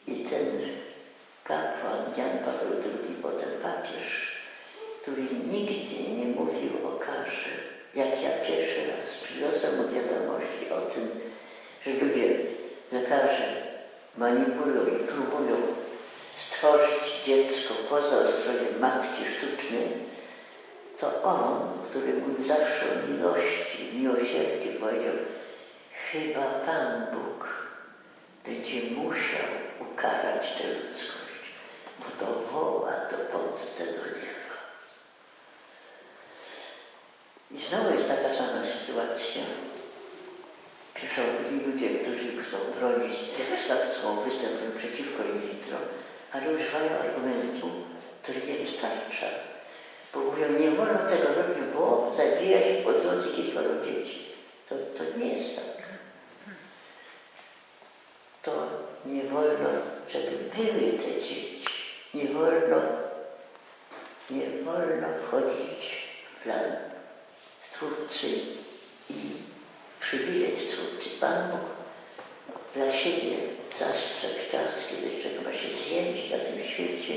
I ten kapłan Jan Paweł II, potem papież, który nigdy nie mówił o karze, jak ja pierwszy raz przyniosłem mu wiadomości o tym, że ludzie, lekarze manipulują i próbują stworzyć dziecko poza ustrojem matki sztucznej, to on, który mówił zawsze o miłości, miłosierdziu, powiedział: chyba Pan Bóg będzie musiał ukarać tę ludzkość, bo to woła do pomstę do nieba. I znowu jest taka sama sytuacja. Przyszło ludzie, którzy chcą bronić dziecka, chcą występują przeciwko in vitro, ale używają argumentu, który nie wystarcza. Bo mówią, nie wolno tego robić, bo zabija się po drodze kilkoro dzieci. To nie jest tak. To nie wolno, żeby były te dzieci. Nie wolno wchodzić w plan Stwórcy i przywilej Stwórcy. Pan Bóg dla siebie zastrzegł czas, kiedy człowiek ma się zjeść na tym świecie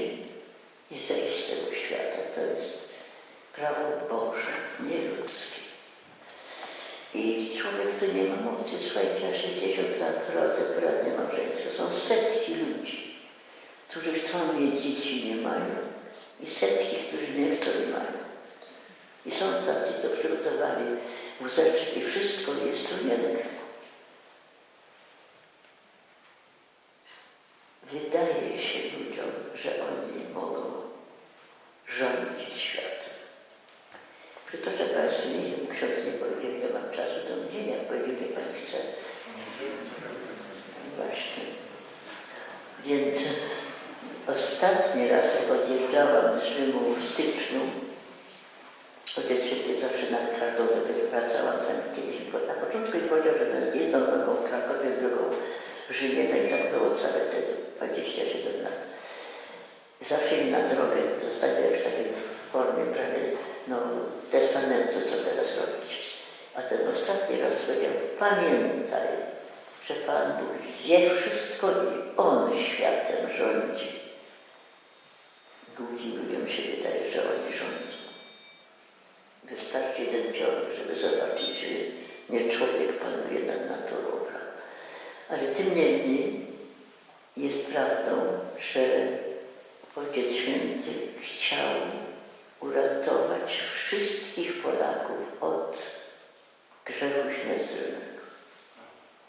i zejść z tego świata. To jest prawo Boże, nie ludzkie. I człowiek, który nie ma mocy, słuchajcie, 60 lat w drodze poradnie małżeństwa. Są setki ludzi, którzy chcą mieć dzieci, nie mają. I setki, którzy nie chcą, nie mają. I są tacy, co przygotowali wózeczek i wszystko jest tu nielegalne. Wydaje się ludziom, że oni mogą rządzić światem. Przytoczę Państwu, nie wiem, ksiądz nie powiedział, ile mam czasu do mówienia, powiedział, że Pan chce. Właśnie. Więc ostatni raz, jak odjeżdżałam z Rzymu w styczniu, Ojciec Święty zawsze nad każdą dopiero wracałam tam kiedyś na początku i powiedział, że ten jedną nogą w Krakowie, drugą w Rzymie, no i tak było całe te 27 lat. Zawsze mi na drogę zostawiał już takiej formie prawie testamentu, co teraz robić. A ten ostatni raz powiedział, pamiętaj, że Pan Bóg wie wszystko i On światem rządzi. Głupim ludziom się wydaje, że oni rządzą. Wystarczy jeden piorun, żeby zobaczyć, że nie człowiek panuje nad naturą, prawda? Ale tym niemniej jest prawdą, że Ojciec Święty chciał uratować wszystkich Polaków od grzechu śmiertelnego.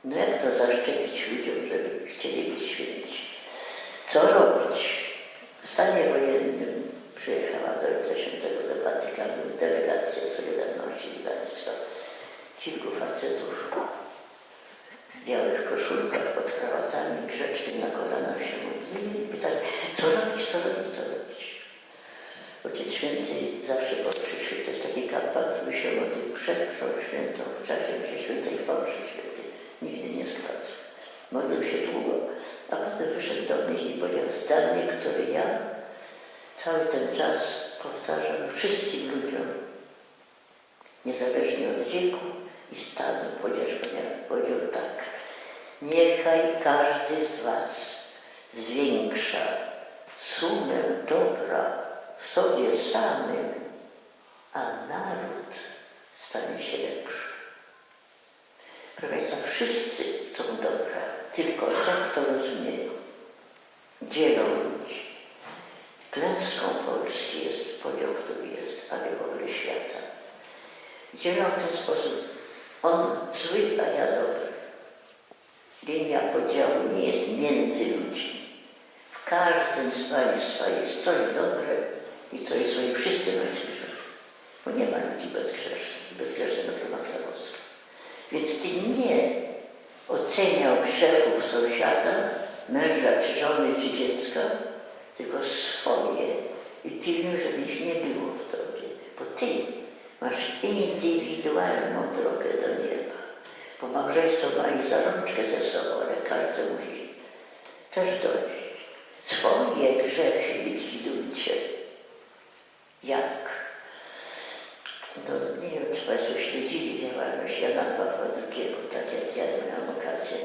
No jak to zaszczepić ludziom, żeby chcieli być święci? Co robić? W stanie wojennym przyjechała do Ojca Świętego do Watykanu delegacja Solidarności Gdańska. Kilku facetów w białych koszulkach pod krawatami, grzecznie na kolanach się modlili i pytali, co robić, co robić, co robić. Ojciec Święty zawsze po mszy świętej, to jest taki kapłan, który się modlił przed mszą świętą, w czasie mszy świętej i po mszy świętej. Nigdy nie skradł. Modlił się długo, a potem wyszedł do nich i powiedział zdanie, które ja cały ten czas powtarzam wszystkim ludziom, niezależnie od wieku i stanu, powiedział tak. Niechaj każdy z was zwiększa sumę dobra w sobie samym, a naród stanie się lepszy. Proszę Państwa, wszyscy chcą dobra, tylko tak to rozumieją. Dzielą ludzi. Klęską Polski jest podział, który jest, ale w ogóle świata. Dzielą w ten sposób. On zły, a ja dobry. Linia podziału nie jest między ludźmi. W każdym z państwa jest coś dobre i coś złe i wszyscy mają grzech. Bo nie ma ludzi bezgrzesznych. Bezgrzesznego to Matka Boska. Więc Ty nie oceniał grzechów sąsiada, męża, czy żony, czy dziecka, tylko swoje i pilnuj, żeby ich nie było w Tobie. Bo Ty masz indywidualną drogę do nieba. Bo małżeństwo ma ich za rączkę ze sobą, ale każdy musi też dojść. Swoje grzechy likwidujcie. Jak? No, nie wiem, czy Państwo śledzili działalność Jana Pawła II, tak jak ja miałam okazję.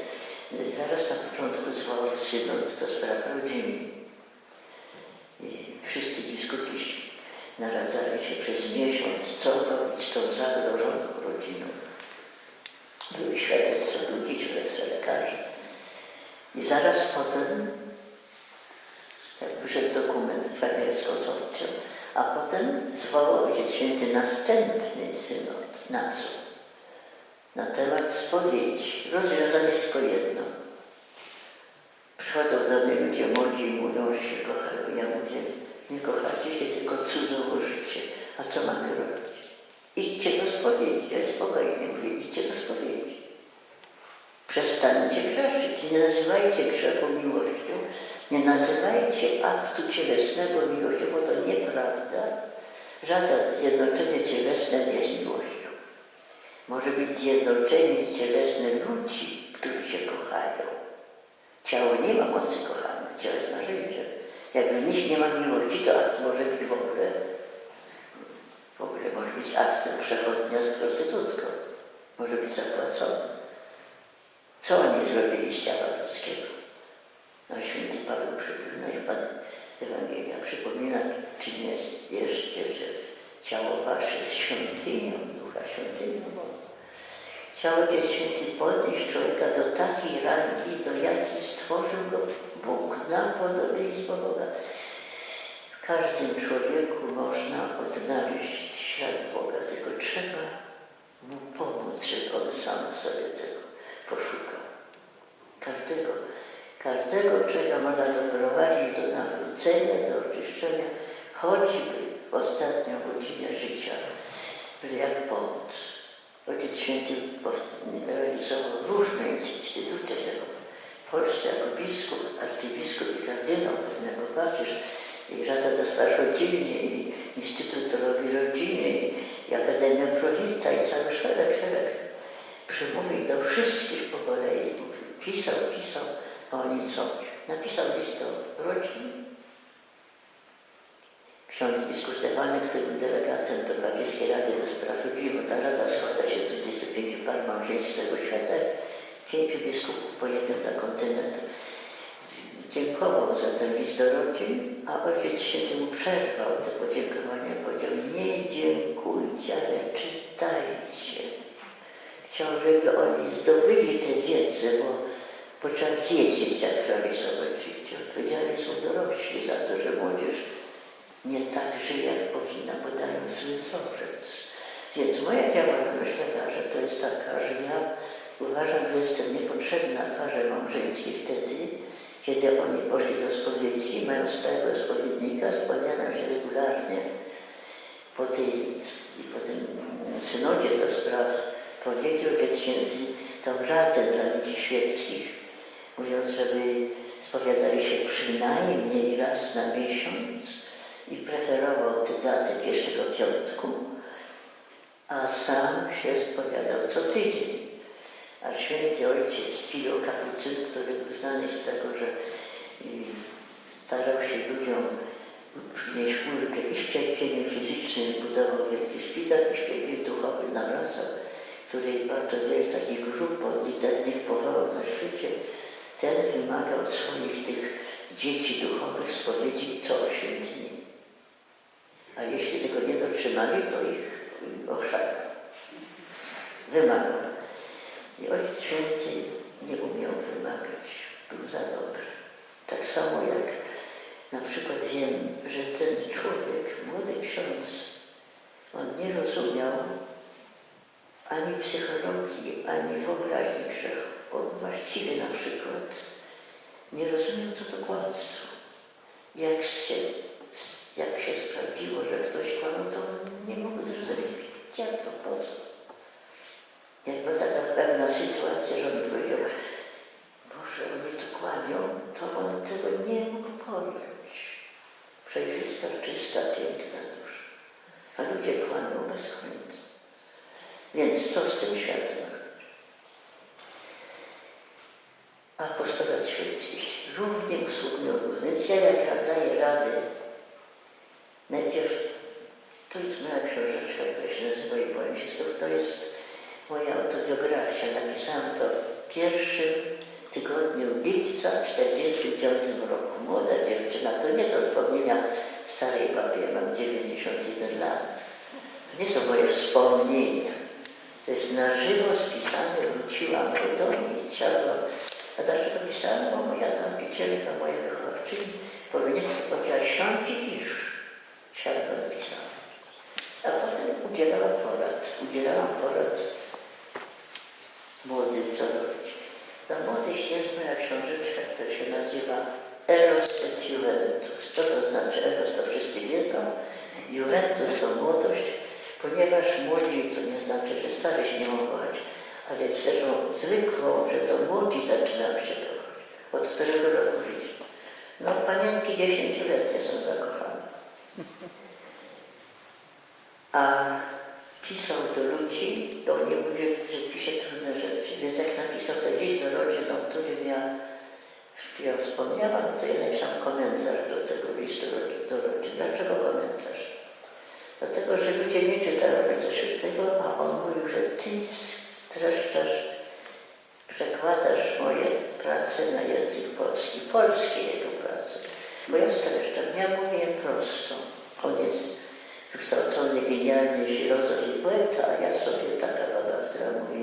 Zaraz na początku zwołał synod do spraw rodziny. I wszyscy biskupi naradzali się przez miesiąc, co robić z tą zagrożoną rodziną. Były świadectwa ludzi, świadectwa lekarzy. I zaraz potem, jak wyszedł dokument z konsorcjum, a potem zwołał Ojciec Święty następny synod. Na co? Na temat spowiedzi. Rozwiązanie jest tylko jedno. Przychodzą do mnie ludzie młodzi i mówią, że się kochają. Ja mówię, nie kochacie się, tylko cudzołożycie. A co mamy robić? Idźcie do spowiedzi. Ja spokojnie mówię, idźcie do spowiedzi. Przestańcie grzeszyć. Nie nazywajcie grzechu miłością. Nie nazywajcie aktu cielesnego miłością, bo to nieprawda. Żadne zjednoczenie cielesne nie jest miłością. Może być zjednoczenie cielesne ludzi, którzy się kochają. Ciało nie ma mocy kochania, ciało jest narzędziem. Jak w nich nie ma miłości, to akt może być w ogóle może być aktem przechodnia z prostytutką. Może być zapłacony. Co oni zrobili z ciała ludzkiego? No święty Paweł przypomina, Ewangelia przypomina, czy nie jeszcze, że ciało wasze jest świątynią Ducha, świątynią Boga. Ciało jest święty podnieść człowieka do takiej rangi, do jakiej stworzył go Bóg, na podobieństwo Boga. W każdym człowieku można odnaleźć ślad Boga, tylko trzeba mu pomóc, żeby on sam sobie tego poszukał. Każdego człowieka można doprowadzić do nawrócenia, do oczyszczenia, choćby w ostatnią godzinę życia, że jak pomóc. Ojciec Święty realizował różne instytuty, jako w Polsce jako biskup, arcybiskup i kardynał, potem jako papież, i Rada do Spraw Rodziny, i Instytut Teologii Rodziny, i Akademia Prowita, i cały szereg przemówień do wszystkich po kolei. Pisał, a oni coś. Napisał list do rodzin. Ksiądz biskup Stefanek, który był delegatem do Papieskiej Rady do Spraw Rodziny, bo ta rada składa się z 25 par małżeństw z całego świata, 5 biskupów po jednym na kontynent. Dziękował za ten list do rodzin, a Ojciec Święty mu przerwał te podziękowania. Powiedział, nie dziękujcie, ale czytajcie. Chciał, żeby oni zdobyli tę wiedzę, bo trzeba wiedzieć, jak realizować życie. Odpowiedzialni są dorośli za to, że młodzież nie tak żyje, jak powinna, bo dają zły wzorzec. Więc moja działalność lekarza to jest taka, że ja uważam, że jestem niepotrzebna parze małżeńskiej wtedy, kiedy oni poszli do spowiedzi, mają stałego spowiednika, spowiadam się regularnie po tym synodzie do spraw powiedział Ojciec Święty tą radę dla ludzi świeckich, mówiąc, żeby spowiadali się przynajmniej raz na miesiąc i preferował tę datę pierwszego piątku, a sam się spowiadał co tydzień. A święty ojciec Pio Kapucyn, który był znany z tego, że starał się ludziom przynieść ulgę i w cierpieniu fizycznym, budował wielki szpital, i w cierpieniu duchowym nawracał, której bardzo wiele takich grup modlitewnych powołał na świecie, ten wymagał od swoich tych dzieci duchowych spowiedzi co 8 dni. A jeśli tego nie dotrzymali, to ich ochrzanił. Wymagał. I Ojciec Święty nie umiał wymagać. Był za dobry. Tak samo jak na przykład wiem, że ten człowiek, młody ksiądz, on nie rozumiał ani psychologii, ani wyobraźni grzechu. On właściwie na przykład nie rozumiał, co to kłamstwo. Jak się sprawdziło, że ktoś kłamał, to on nie mógł zrozumieć, jak to po co. Jak była taka pewna sytuacja, że on powiedział, Boże, oni tu kłamią, to on tego nie mógł pojąć. Przejrzysta, czysta, piękna dusza. A ludzie kłamią bez końca. Więc co z tym światem? Apostolat świecki równie usługują. Więc ja jak daję rady, najpierw, to jest moja książeczka, która się nazywa I powiem się znów, to jest moja autobiografia. Napisałam to w pierwszym tygodniu lipca 1942 1995 roku. Młoda dziewczyna, to nie są wspomnienia starej babie, ja mam 91 lat. To nie są moje wspomnienia. To jest na żywo spisane, wróciłam do domu i siadłam. A dlaczego pisałam? Bo moja nauczycielka, moja wychowawczyni powiedziała, siądź i pisz. Siadłam i pisałam. A potem udzielałam porad młodym, co robić. Dla młodych jest moja książeczka, która się nazywa Eros et Juventus. Co to znaczy Eros, to wszyscy wiedzą. Juventus to młodość, ponieważ młodzi to nie znaczy, że stary się nie mogą kochać, ale jest rzeczą zwykłą, że to młodzi zaczynają się kochać. Od którego roku życia? No panienki 10-letnie są zakochane. A pisał do ludzi, to nie mówię, że pisze trudne rzeczy. Więc jak napisał ten list do rodzin, o którym ja wspomniałam, to ja napisałam komentarz do tego listu do rodzin. Dlaczego komentarz? Dlatego, że ludzie nie czytają Ojca Świętego, a on mówił, że ty streszczasz, przekładasz moje prace na język polski. Polskie jego prace. Bo ja streszczam, ja mówię prosto. On jest wykształcony, genialny filozof i poeta, a ja sobie taka baba, która mówi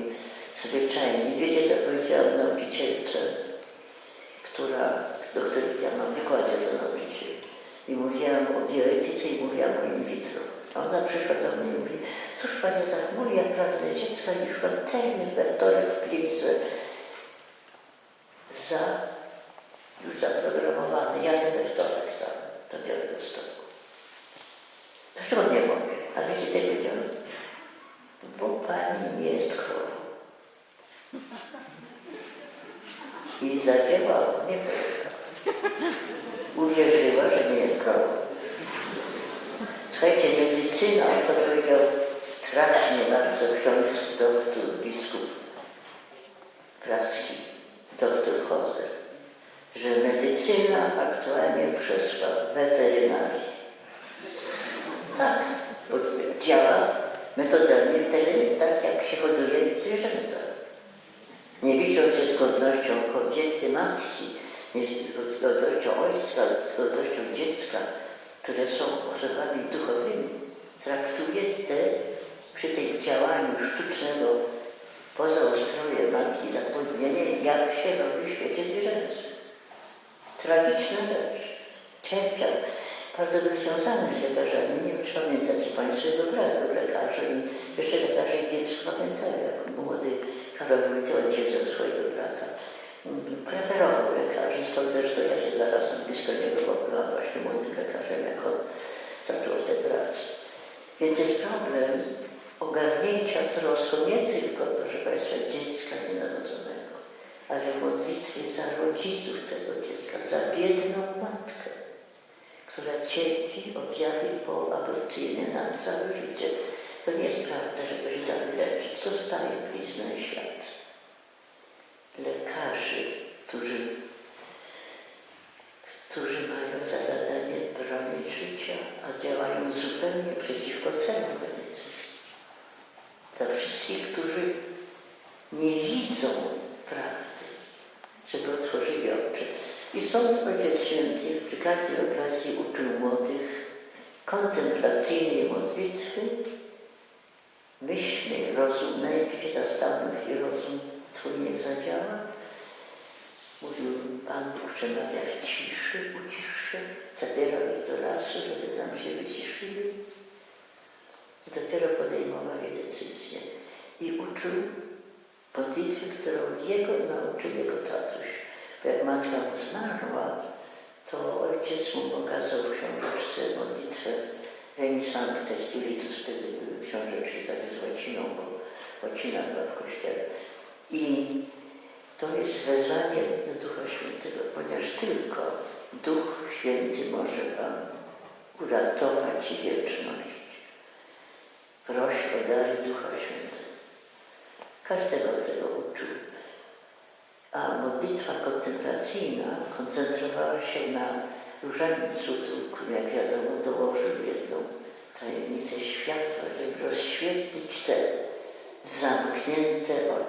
zwyczajnie. Wiecie, co powiedziałam nauczycielce, do której ja mam wykładzie do nauczycieli. I mówiłam o bioetyce i mówiłam o in vitro. A ona przyszła do mnie i mówi, cóż Pani mówi, jak pragnę dziecka, już mam termin we wtorek w klinice już zaprogramowany. Jadę we wtorek tam, do Białegostoku. Dlaczego nie mogę? A wiecie, tego powiedziałam? Bo Pani nie jest krową. I zadziałało, nie powiedziała. Uwierzyła, że nie jest krową. Słuchajcie, medycyna, to powiedział trafnie bardzo ksiądz doktor, biskup praski, doktor Hozer, że medycyna aktualnie przeszła weterynarię. Tak, działa metodami tak jak się hoduje zwierzęta. Nie licząc się z godnością kobiety, matki, nie z godnością ojca, z godnością dziecka, które są osobami duchowymi, traktuje przy tym działaniu sztucznego poza ustrojem matki zapomnienie, jak się robi w świecie zwierzęcym. Tragiczna rzecz. Cierpiał. Bardzo był związany z lekarzami. Nie wiem, czy pamiętacie Państwo jego brata, lekarza i jeszcze lekarze dziecko pamiętają, jak młody Karol Wójty odwiedzał swojego brata. Preferował lekarzy, stąd zresztą ja się zarazem blisko niego, bo byłam właśnie młodym lekarzem, jak on zaczął tę pracę. Więc jest problem ogarnięcia troską nie tylko, proszę Państwa, dziecka nienarodzonego, ale w modlitwie za rodziców tego dziecka, za biedną matkę, która cierpi objawy poaborcyjne na całe życie. To nie jest prawda, że to się da wyleczyć. Zostaje blizna i świat. Lekarzy, którzy mają za zadanie bronić życia, a działają zupełnie przeciwko celom medycyny. Za wszystkich, którzy nie widzą prawdy, żeby otworzyli oczy. I stąd Ojciec Święty przy każdej okazji uczył młodych kontemplacyjnej modlitwy, myślnej, rozumnej, się zastanów i rozum Twój niech zadziała. Mówił Pan Bóg przemawia w ciszy, uciszy, zabierał ich do lasu, żeby tam się wyciszyli. I dopiero podejmowali decyzję. I uczył modlitwy, którą jego nauczył jego tatuś. Bo jak matka mu zmarła, to ojciec mu pokazał w książeczce modlitwę Veni Sancte Spiritus, wtedy były książeczki takie z łaciną, bo łacina była w kościele. I to jest wezwanie do Ducha Świętego, ponieważ tylko Duch Święty może Wam uratować wieczność. Proś o dary Ducha Świętego. Każdego tego uczył. A modlitwa kontemplacyjna koncentrowała się na różańcu, który, jak wiadomo, dołożył jedną tajemnicę światła, żeby rozświetlić te zamknięte oczy.